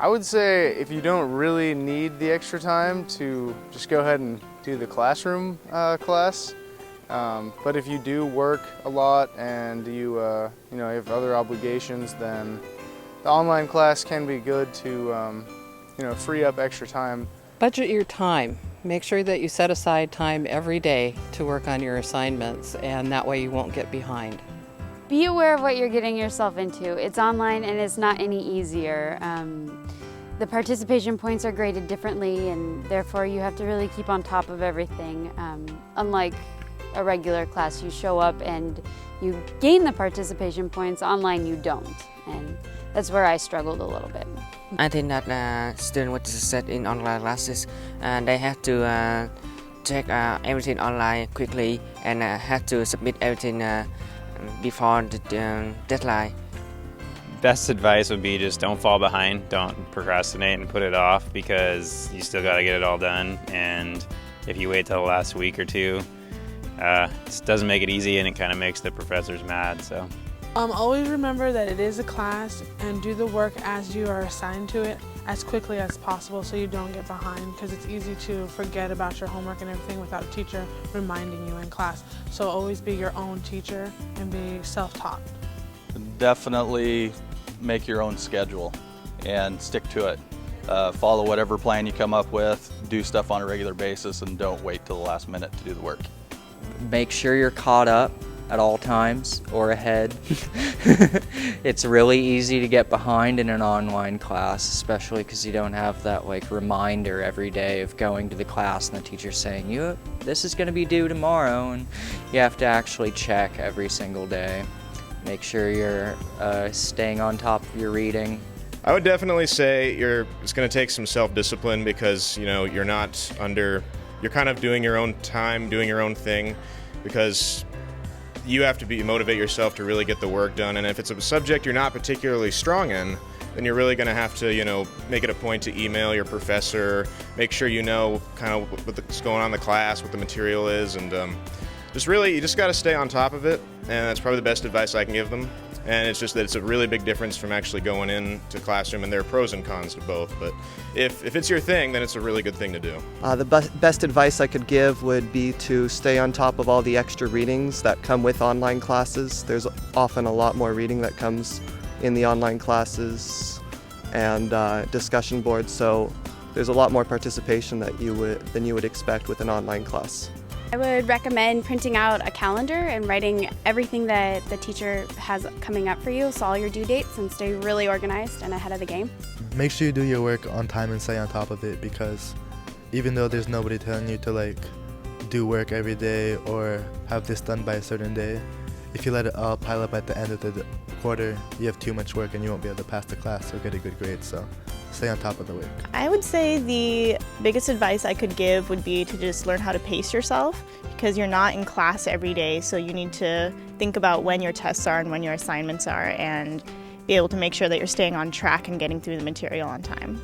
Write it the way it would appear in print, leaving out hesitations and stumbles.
I would say if you don't really need the extra time to just go ahead and do the classroom class. But if you do work a lot and you have other obligations, then the online class can be good to free up extra time. Budget your time. Make sure that you set aside time every day to work on your assignments, and that way you won't get behind. Be aware of what you're getting yourself into. It's online and it's not any easier. The participation points are graded differently, and therefore you have to really keep on top of everything. Unlike a regular class, you show up and you gain the participation points. Online you don't, and that's where I struggled a little bit. I think that students what is said in online classes, they have to check everything online quickly and have to submit everything before the deadline. Best advice would be just don't fall behind, don't procrastinate and put it off, because you still got to get it all done, and if you wait till the last week or two, it doesn't make it easy and it kind of makes the professors mad. So always remember that it is a class, and do the work as you are assigned to it as quickly as possible so you don't get behind, because it's easy to forget about your homework and everything without a teacher reminding you in class. So always be your own teacher and be self-taught. Definitely make your own schedule and stick to it. Follow whatever plan you come up with, do stuff on a regular basis, and don't wait till the last minute to do the work. Make sure you're caught up at all times or ahead. It's really easy to get behind in an online class, especially because you don't have that reminder every day of going to the class and the teacher saying, this is going to be due tomorrow, and you have to actually check every single day. Make sure you're staying on top of your reading. I would definitely say it's going to take some self-discipline, because you're kind of doing your own time, doing your own thing, because you have to motivate yourself to really get the work done. And if it's a subject you're not particularly strong in, then you're really going to have to make it a point to email your professor, make sure you know kind of what's going on in the class, what the material is, and you just got to stay on top of it, and that's probably the best advice I can give them. And it's just that it's a really big difference from actually going into classroom, and there are pros and cons to both. But if it's your thing, then it's a really good thing to do. The best advice I could give would be to stay on top of all the extra readings that come with online classes. There's often a lot more reading that comes in the online classes and discussion boards, so there's a lot more participation than you would expect with an online class. I would recommend printing out a calendar and writing everything that the teacher has coming up for you, so all your due dates, and stay really organized and ahead of the game. Make sure you do your work on time and stay on top of it, because even though there's nobody telling you to do work every day or have this done by a certain day, if you let it all pile up at the end of the quarter, you have too much work and you won't be able to pass the class or get a good grade. So stay on top of the work. I would say the biggest advice I could give would be to just learn how to pace yourself, because you're not in class every day, so you need to think about when your tests are and when your assignments are, and be able to make sure that you're staying on track and getting through the material on time.